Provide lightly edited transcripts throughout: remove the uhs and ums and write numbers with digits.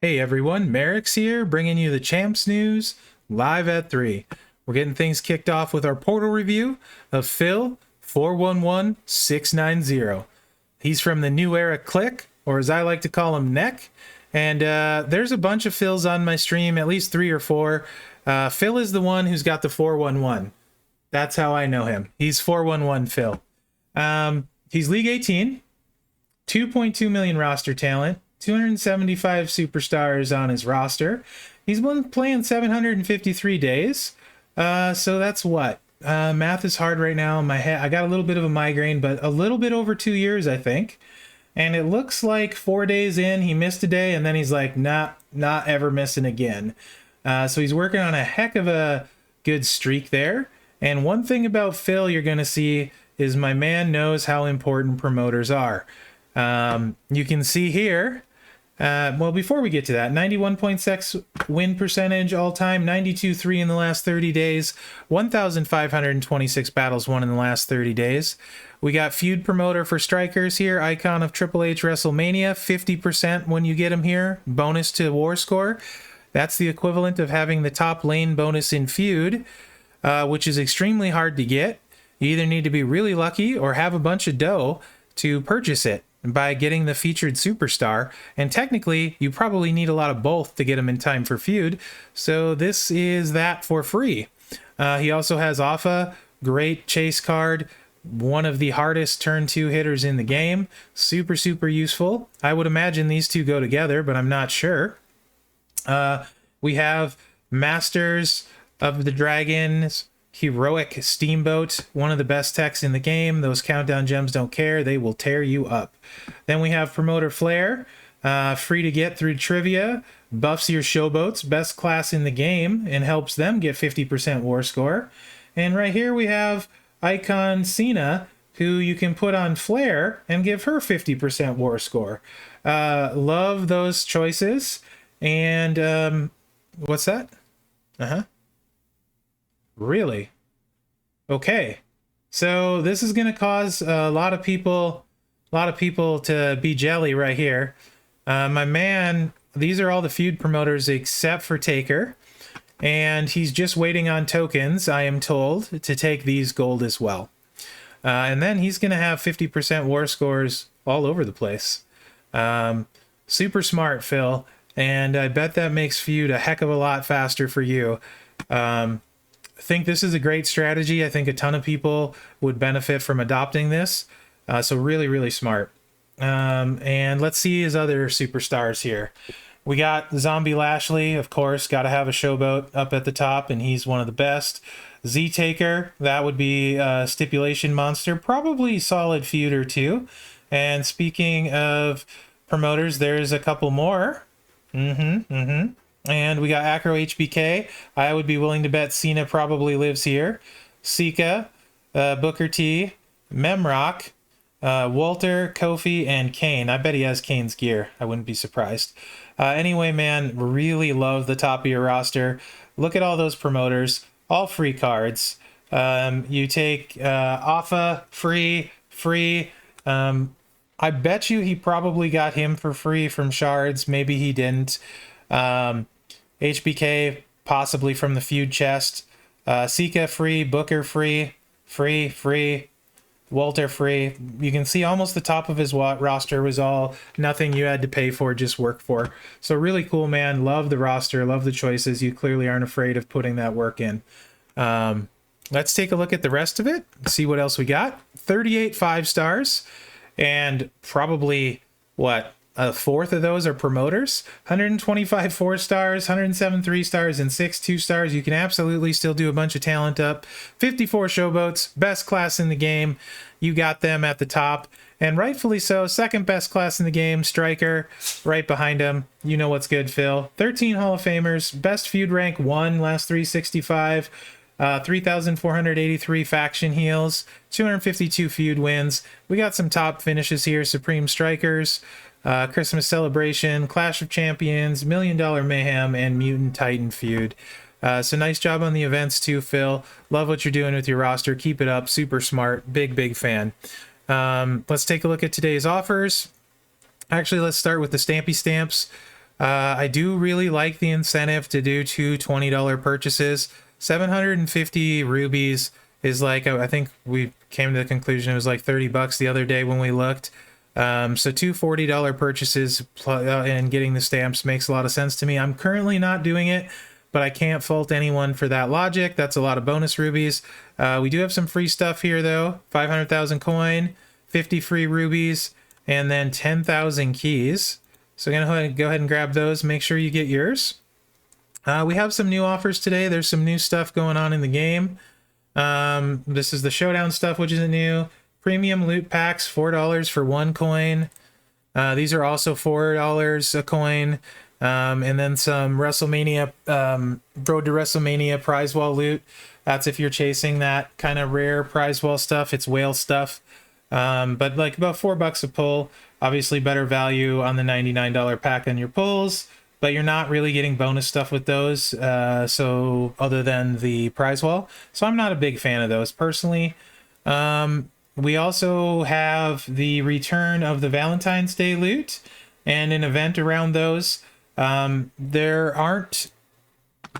Hey everyone, Mherex here, bringing you the Champs news live at 3. We're getting things kicked off with our portal review of Phil 411690. He's from the New Era Click, or as I like to call him, Neck. And there's a bunch of Phils on my stream, at least 3 or 4. Phil is the one who's got the 411. That's how I know him. He's 411 Phil. He's League 18, 2.2 million roster talent, 275 superstars on his roster. He's been playing 753 days. So that's what? Math is hard right now in my head. I got a little bit of a migraine, but a little bit over 2 years, I think. And it looks like 4 days in, he missed a day, and then he's like, nah, not ever missing again. So he's working on a heck of a good streak there. And one thing about Phil you're going to see is my man knows how important promoters are. You can see here, well, before we get to that, 91.6 win percentage all time, 92-3 in the last 30 days, 1,526 battles won in the last 30 days. We got feud promoter for strikers here, icon of Triple H WrestleMania, 50% when you get him here, bonus to war score. That's the equivalent of having the top lane bonus in feud, which is extremely hard to get. You either need to be really lucky or have a bunch of dough to purchase it by getting the featured superstar, and technically you probably need a lot of both to get him in time for feud, so this is that for free. He also has Alpha, great chase card, one of the hardest turn 2 hitters in the game, super useful. I would imagine these two go together, but I'm not sure. We have Masters of the Dragons, Heroic Steamboat, one of the best techs in the game. Those countdown gems don't care. They will tear you up. Then we have Promoter Flair, free to get through trivia, buffs your showboats, best class in the game, and helps them get 50% war score. And right here we have Icon Cena, who you can put on Flair and give her 50% war score. Love those choices. And what's that? Really? Okay. So this is going to cause a lot of people to be jelly right here. My man, these are all the feud promoters except for Taker, and he's just waiting on tokens, I am told, to take these gold as well. And then he's going to have 50% war scores all over the place. Super smart, Phil, and I bet that makes feud a heck of a lot faster for you. I think this is a great strategy. I think a ton of people would benefit from adopting this. So really smart. And let's see his other superstars here. We got Zombie Lashley, of course, got to have a showboat up at the top, and he's one of the best. Z-Taker, that would be a stipulation monster, probably solid feud or two. And speaking of promoters, there's a couple more. And we got Acro HBK. I would be willing to bet Cena probably lives here. Sika, Booker T, Memrock, Walter, Kofi, and Kane. I bet he has Kane's gear. I wouldn't be surprised. Anyway, man, really love the top of your roster. Look at all those promoters. All free cards. You take Alpha, free. I bet you he probably got him for free from Shards. Maybe he didn't. HBK possibly from the feud chest. Sika free, Booker free, Walter free. You can see almost the top of his roster was all nothing you had to pay for, just work for. So really cool, man. Love the roster, love the choices. You clearly aren't afraid of putting that work in. Let's take a look at the rest of it, see what else we got. 38 5-stars, and probably what, a fourth of those are promoters. 125 4-stars, 107 3-stars, and 6 2-stars. You can absolutely still do a bunch of talent up. 54 showboats, best class in the game. You got them at the top, and rightfully so. Second best class in the game, striker, right behind him. You know what's good, Phil. 13 Hall of Famers, best feud rank 1, last 365. 3,483 faction heals, 252 feud wins. We got some top finishes here. Supreme Strikers, Christmas Celebration, Clash of Champions, $1 Million Mayhem, and Mutant Titan feud. So nice job on the events too, Phil. Love what you're doing with your roster. Keep it up. Super smart. Big fan. Let's take a look at today's offers. Actually, let's start with the Stampy Stamps. I do really like the incentive to do two $20 purchases. 750 rubies is like, I think we came to the conclusion it was like 30 bucks the other day when we looked. So two $40 purchases and getting the stamps makes a lot of sense to me. I'm currently not doing it, but I can't fault anyone for that logic. That's a lot of bonus rubies. We do have some free stuff here though. 500,000 coin, 50 free rubies, and then 10,000 keys. So I'm gonna go ahead and grab those. Make sure you get yours. We have some new offers today. There's some new stuff going on in the game. This is the showdown stuff, which isn't new. Premium loot packs, $4 for 1 coin. These are also $4 a coin. And then some WrestleMania, Road to WrestleMania prize wall loot. That's if you're chasing that kind of rare prize wall stuff. It's whale stuff. But like about $4 a pull. Obviously better value on the $99 pack on your pulls, but you're not really getting bonus stuff with those. So other than the prize wall. So I'm not a big fan of those personally. We also have the return of the Valentine's Day loot and an event around those. There aren't,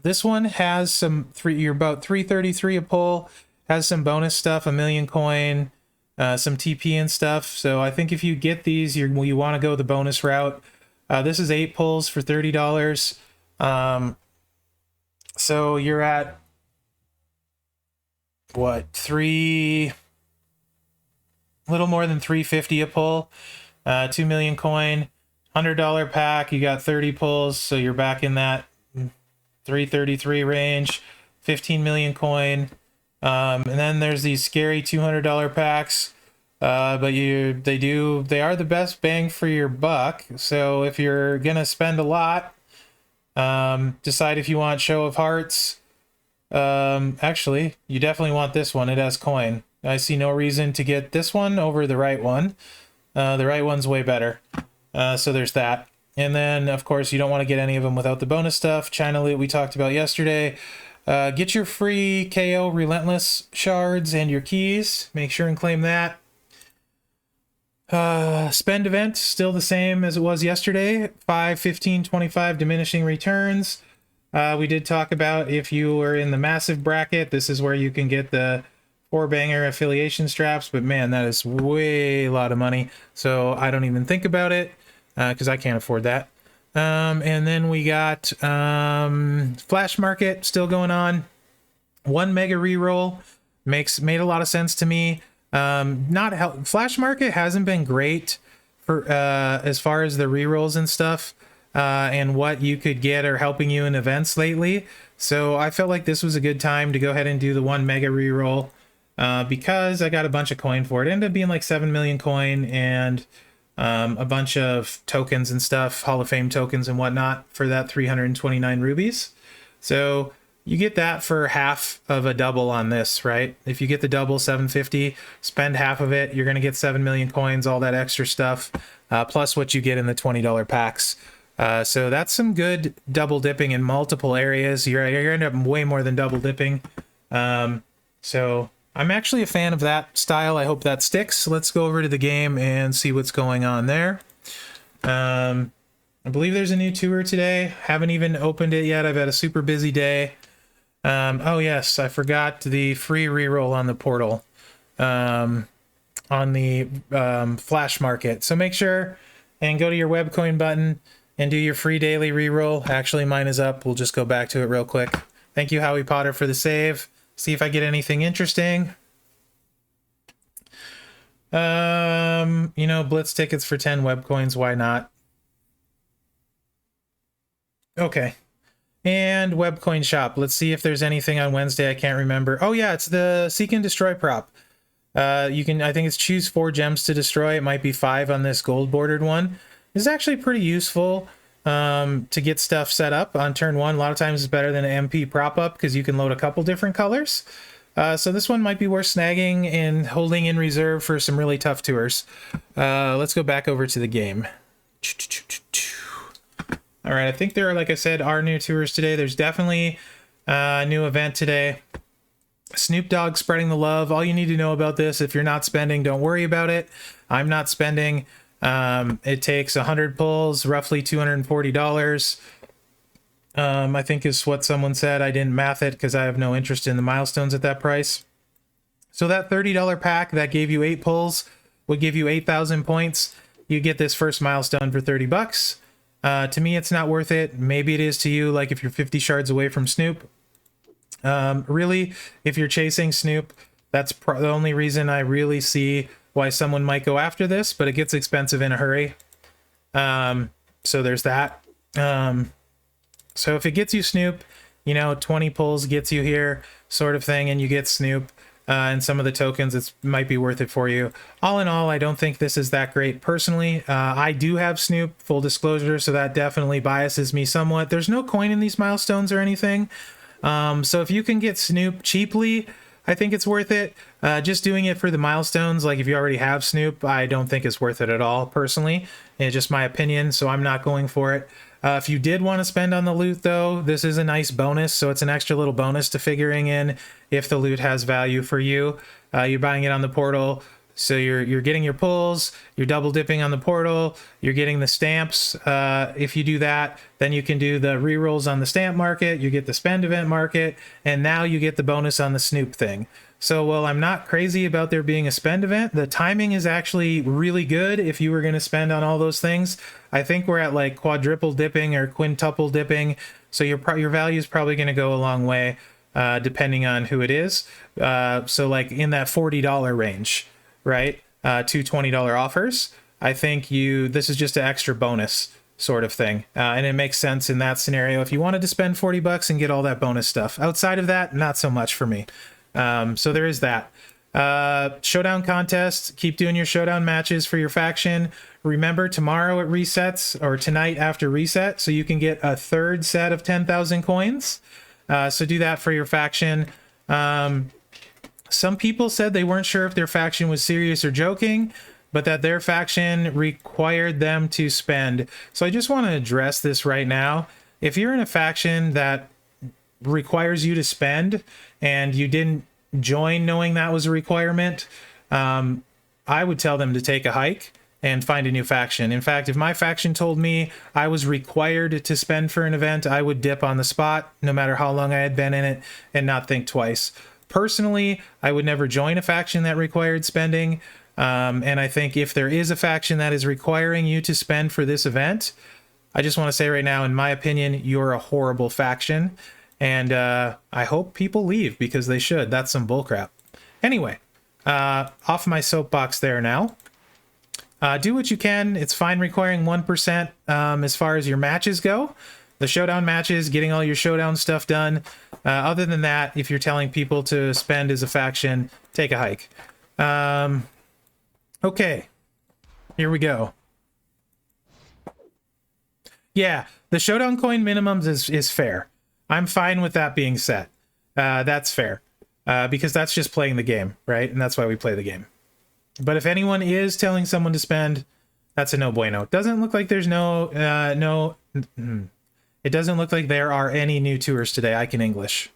this one has some you're about 333 a pull, has some bonus stuff, 1,000,000 coin, some TP and stuff. So I think if you get these, you want to go the bonus route. This is 8 pulls for $30. So you're at what, little more than 350 a pull, 2,000,000 coin, $100 pack. You got 30 pulls, so you're back in that 333 range, 15 million coin. And then there's these scary $200 packs, but they are the best bang for your buck. So if you're gonna spend a lot, decide if you want Show of Hearts. Actually, you definitely want this one. It has coin. I see no reason to get this one over the right one. The right one's way better. So there's that. And then, of course, you don't want to get any of them without the bonus stuff. China loot we talked about yesterday. Get your free KO Relentless shards and your keys. Make sure and claim that. Spend event, still the same as it was yesterday. 5, 15, 25 diminishing returns. We did talk about if you were in the massive bracket, this is where you can get the 4-banger affiliation straps, but man, that is way a lot of money. So I don't even think about it because I can't afford that. And then we got Flash Market still going on. 1 mega reroll made a lot of sense to me. Flash Market hasn't been great for as far as the rerolls and stuff and what you could get or helping you in events lately. So I felt like this was a good time to go ahead and do the 1 mega reroll because I got a bunch of coin for it. It ended up being like 7 million coin and a bunch of tokens and stuff, Hall of Fame tokens and whatnot for that 329 rubies. So you get that for half of a double on this, right? If you get the double 750, spend half of it, you're going to get 7 million coins, all that extra stuff, plus what you get in the $20 packs. So that's some good double dipping in multiple areas. You're end up way more than double dipping. So I'm actually a fan of that style. I hope that sticks. Let's go over to the game and see what's going on there. I believe there's a new tour today. Haven't even opened it yet. I've had a super busy day. Oh yes, I forgot the free reroll on the portal on the Flash Market. So make sure and go to your webcoin button and do your free daily reroll. Actually, mine is up. We'll just go back to it real quick. Thank you, Howie Potter, for the save. See if I get anything interesting. Blitz tickets for 10 web coins. Why not? Okay. And webcoin shop. Let's see if there's anything on Wednesday. I can't remember. Oh yeah, it's the Seek and Destroy prop. I think it's choose 4 gems to destroy. It might be 5 on this gold bordered one. It's actually pretty useful to get stuff set up on turn 1. A lot of times it's better than an MP prop up because you can load a couple different colors. So this one might be worth snagging and holding in reserve for some really tough tours. Let's go back over to the game. All right, I think there are, like I said, are new tours today. There's definitely a new event today. Snoop Dogg spreading the love. All you need to know about this, if you're not spending, don't worry about it. I'm not spending. It takes 100 pulls, roughly $240. I think is what someone said. I didn't math it because I have no interest in the milestones at that price. So that $30 pack that gave you 8 pulls would give you 8,000 points. You get this first milestone for 30 bucks. To me, it's not worth it. Maybe it is to you, like if you're 50 shards away from Snoop. Really, if you're chasing Snoop, that's the only reason I really see why someone might go after this, but it gets expensive in a hurry. So there's that. So if it gets you Snoop, you know, 20 pulls gets you here sort of thing, and you get Snoop and some of the tokens, it might be worth it for you. All in all, I don't think this is that great personally. I do have Snoop, full disclosure, so that definitely biases me somewhat. There's no coin in these milestones or anything. So if you can get Snoop cheaply, I think it's worth it. Just doing it for the milestones, like if you already have Snoop, I don't think it's worth it at all, personally. It's just my opinion, so I'm not going for it. If you did want to spend on the loot, though, this is a nice bonus, so it's an extra little bonus to figuring in if the loot has value for you. You're buying it on the portal, so you're getting your pulls, you're double dipping on the portal, you're getting the stamps. If you do that, then you can do the rerolls on the stamp market, you get the spend event market, and now you get the bonus on the Snoop thing. So while I'm not crazy about there being a spend event, the timing is actually really good if you were going to spend on all those things. I think we're at like quadruple dipping or quintuple dipping, so your value is probably going to go a long way, depending on who it is. So like in that $40 range, right? Two $20 offers. I think this is just an extra bonus sort of thing. And it makes sense in that scenario if you wanted to spend 40 bucks and get all that bonus stuff. Outside of that, not so much for me. So there is that. Showdown contest. Keep doing your showdown matches for your faction. Remember, tomorrow it resets, or tonight after reset, so you can get a third set of 10,000 coins. So do that for your faction. Some people said they weren't sure if their faction was serious or joking, but that their faction required them to spend. So I just want to address this right now. If you're in a faction that requires you to spend and you didn't join knowing that was a requirement, I would tell them to take a hike and find a new faction. In fact, if my faction told me I was required to spend for an event, I would dip on the spot, no matter how long I had been in it, and not think twice. Personally, I would never join a faction that required spending, and I think if there is a faction that is requiring you to spend for this event, I just want to say right now, in my opinion, you're a horrible faction, and I hope people leave, because they should. That's some bullcrap. Anyway, off my soapbox there now. Do what you can. It's fine requiring 1% as far as your matches go. The showdown matches, getting all your showdown stuff done. Other than that, if you're telling people to spend as a faction, take a hike. Okay, here we go. Yeah, the showdown coin minimums is fair. I'm fine with that being set. That's fair, because that's just playing the game, right? And that's why we play the game. But if anyone is telling someone to spend, that's a no bueno. It doesn't look like there's it doesn't look like there are any new tours today. I can English.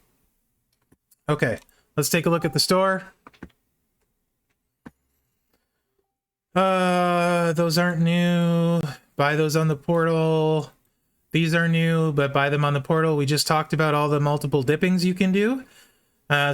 Okay, let's take a look at the store. Those aren't new. Buy those on the portal. These are new, but buy them on the portal. We just talked about all the multiple dippings you can do.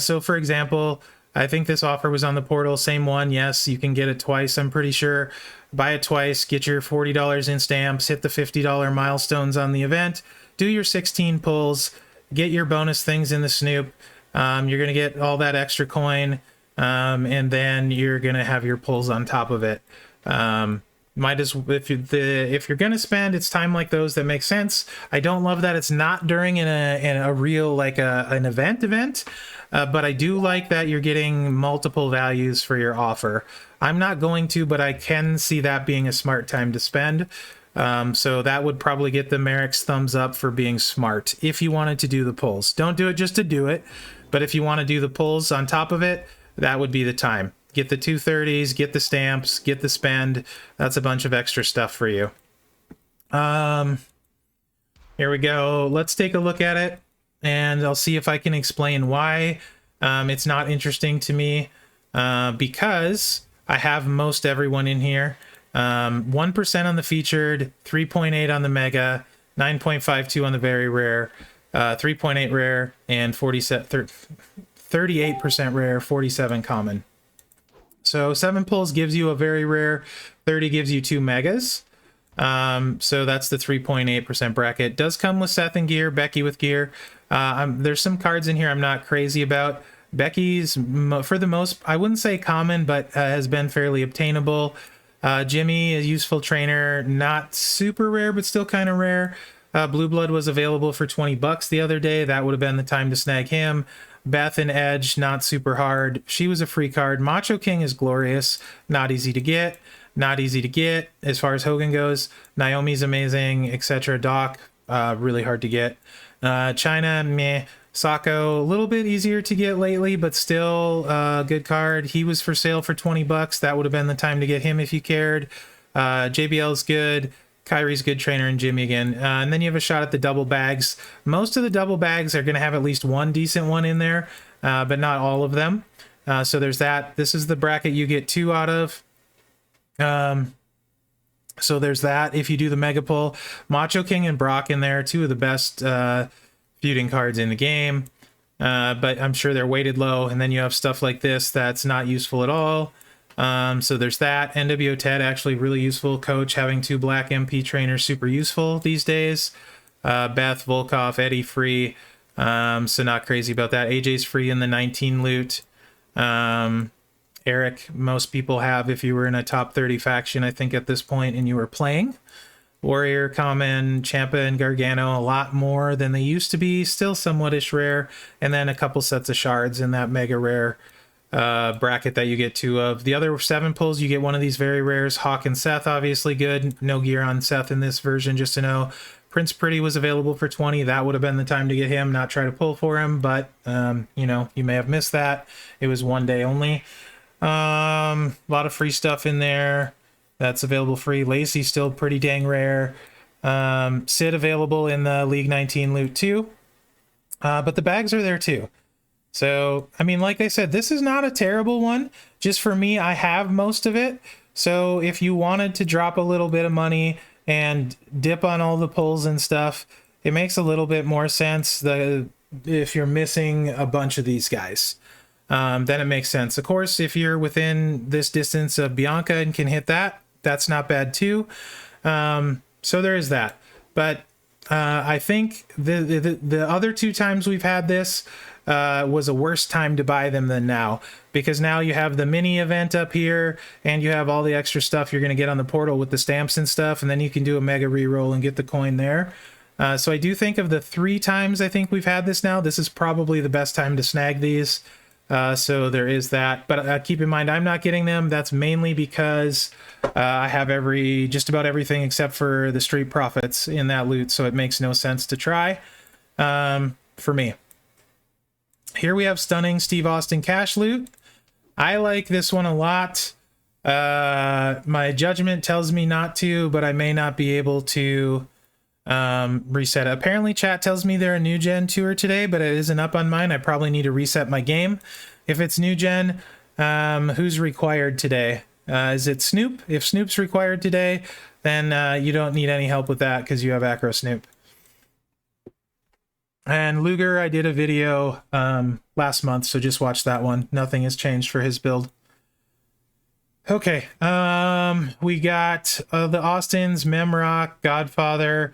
So for example, I think this offer was on the portal, same one. Yes, you can get it twice, I'm pretty sure. Buy it twice, get your $40 in stamps, hit the $50 milestones on the event, do your 16 pulls, get your bonus things in the Snoop. You're going to get all that extra coin, and then you're going to have your pulls on top of it. If you're gonna spend, it's time like those that make sense. I don't love that it's not during in a real like an event, but I do like that you're getting multiple values for your offer. I'm not going to, but I can see that being a smart time to spend. So that would probably get the Mherex thumbs up for being smart if you wanted to do the pulls. Don't do it just to do it, but if you want to do the pulls on top of it, that would be the time. Get the 230s, get the stamps, get the spend. That's a bunch of extra stuff for you. Here we go. Let's take a look at it, and I'll see if I can explain why it's not interesting to me, because I have most everyone in here. 1% on the featured, 3.8 on the mega, 9.52 on the very rare, 3.8 rare, and 38% rare, 47 common. So 7 pulls gives you a very rare, 30 gives you 2 megas. So that's the 3.8% bracket. Does come with Seth and gear, Becky with gear. There's some cards in here I'm not crazy about. Becky's, for the most, I wouldn't say common, but has been fairly obtainable. Jimmy, a useful trainer, not super rare, but still kind of rare. Blue Blood was available for 20 bucks the other day. That would have been the time to snag him. Beth and Edge, not super hard. She was a free card. Macho King is glorious, not easy to get. Not easy to get as far as Hogan goes. Naomi's amazing, etc. Doc, really hard to get. China, meh. Sako, a little bit easier to get lately, but still a good card. He was for sale for 20 bucks. That would have been the time to get him if you cared. JBL's good. Kyrie's good trainer, and Jimmy again. And then you have a shot at the double bags. Most of the double bags are going to have at least one decent one in there, but not all of them. So there's that. This is the bracket you get 2 out of. So there's that. If you do the mega pull, Macho King and Brock in there, 2 of the best feuding cards in the game, but I'm sure they're weighted low. And then you have stuff like this that's not useful at all. So there's that. NWO Ted, actually really useful. Coach, having 2 black MP trainers, super useful these days. Beth, Volkov, Eddie free, so not crazy about that. AJ's free in the 19 loot. Eric, most people have if you were in a top 30 faction, I think, at this point, and you were playing. Warrior, Common, Champa, and Gargano, a lot more than they used to be, still somewhat-ish rare, and then a couple sets of shards in that mega rare bracket that you get 2 of. The other 7 pulls, you get one of these very rares. Hawk and Seth, obviously good. No gear on Seth in this version, just to know. Prince Pretty was available for 20. That would have been the time to get him, not try to pull for him, but, you know, you may have missed that. It was one day only. A lot of free stuff in there that's available free. Lacey still pretty dang rare. Sid available in the League 19 loot too. But the bags are there too. So, I mean, like I said, this is not a terrible one. Just for me, I have most of it. So if you wanted to drop a little bit of money and dip on all the pulls and stuff, it makes a little bit more sense if you're missing a bunch of these guys. Then it makes sense. Of course, if you're within this distance of Bianca and can hit that, that's not bad too. So there is that. But I think the other 2 times we've had this was a worse time to buy them than now, because now you have the mini event up here and you have all the extra stuff you're going to get on the portal with the stamps and stuff, and then you can do a mega reroll and get the coin there. So I do think of the 3 times I think we've had this now, this is probably the best time to snag these. So there is that, but keep in mind I'm not getting them. That's mainly because I have just about everything except for the Street Profits in that loot, so it makes no sense to try for me. Here we have Stunning Steve Austin cash loot. I like this one a lot. My judgment tells me not to, but I may not be able to reset it. Apparently chat tells me they're a new gen tour today, but it isn't up on mine. I probably need to reset my game. If it's new gen, who's required today? Is it Snoop? If Snoop's required today, then you don't need any help with that because you have Acro Snoop. And Luger, I did a video last month, so just watch that one. Nothing has changed for his build. Okay, we got the Austins, Memrock, Godfather,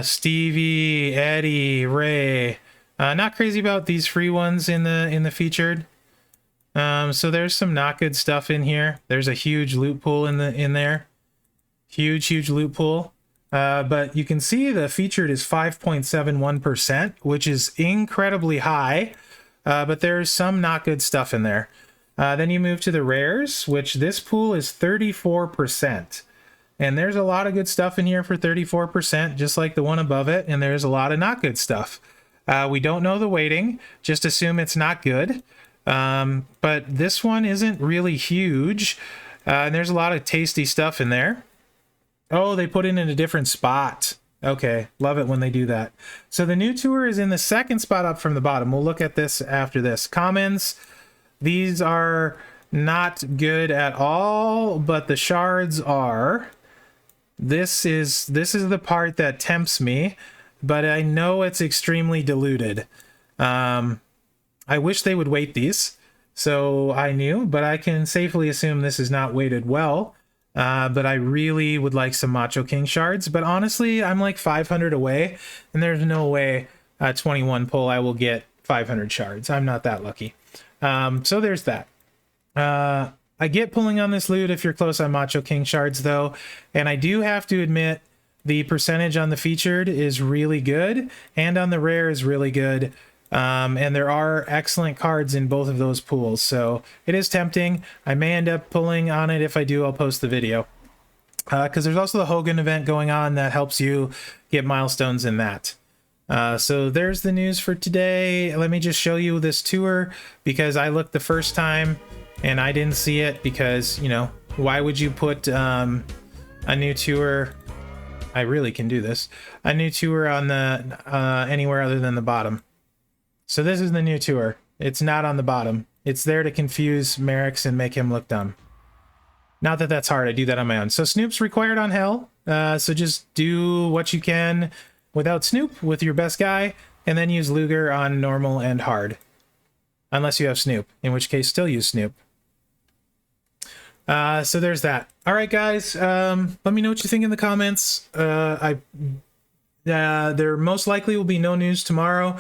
Stevie, Eddie, Ray. Not crazy about these free ones in the featured. So there's some not good stuff in here. There's a huge loot pool in there. Huge loot pool. But you can see the featured is 5.71%, which is incredibly high. But there's some not good stuff in there. Then you move to the rares, which this pool is 34%. And there's a lot of good stuff in here for 34%, just like the one above it. And there's a lot of not good stuff. We don't know the weighting, just assume it's not good. But this one isn't really huge. And there's a lot of tasty stuff in there. Oh, they put it in a different spot. Okay, love it when they do that. So the new tour is in the 2nd spot up from the bottom. We'll look at this after this. Commons, these are not good at all, but the shards are. This is the part that tempts me, but I know it's extremely diluted. I wish they would weight these, so I knew, but I can safely assume this is not weighted well. But I really would like some Macho King shards. But honestly, I'm like 500 away, and there's no way 21 pull I will get 500 shards. I'm not that lucky. So there's that. I get pulling on this loot if you're close on Macho King shards, though, and I do have to admit the percentage on the featured is really good, and on the rare is really good. And there are excellent cards in both of those pools, so it is tempting. I may end up pulling on it. If I do, I'll post the video. Because there's also the Hogan event going on that helps you get milestones in that. So there's the news for today. Let me just show you this tour, because I looked the first time and I didn't see it, because, you know, why would you put a new tour? I really can do this. A new tour on the anywhere other than the bottom. So this is the new tour. It's not on the bottom. It's there to confuse Mherex and make him look dumb. Not that that's hard. I do that on my own. So Snoop's required on Hell. So just do what you can without Snoop with your best guy, and then use Luger on normal and hard. Unless you have Snoop, in which case still use Snoop. So there's that. All right, guys. Let me know what you think in the comments. There most likely will be no news tomorrow.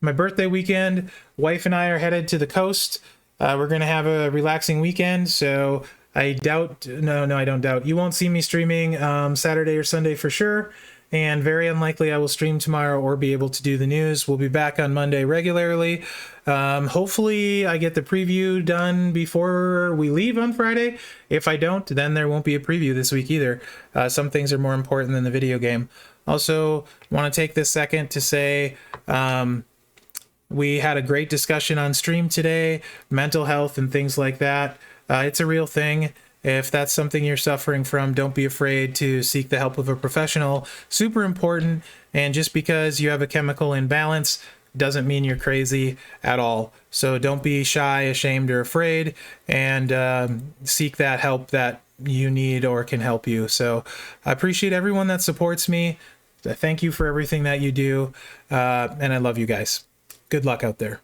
My birthday weekend, wife and I are headed to the coast. We're going to have a relaxing weekend, so I doubt, no, I don't doubt. You won't see me streaming Saturday or Sunday for sure, and very unlikely I will stream tomorrow or be able to do the news. We'll be back on Monday regularly. Hopefully I get the preview done before we leave on Friday. If I don't, then there won't be a preview this week either. Some things are more important than the video game. Also, want to take this second to say, we had a great discussion on stream today, mental health and things like that. It's a real thing. If that's something you're suffering from, don't be afraid to seek the help of a professional. Super important. And just because you have a chemical imbalance doesn't mean you're crazy at all. So don't be shy, ashamed, or afraid, and seek that help that you need or can help you. So I appreciate everyone that supports me. Thank you for everything that you do. And I love you guys. Good luck out there.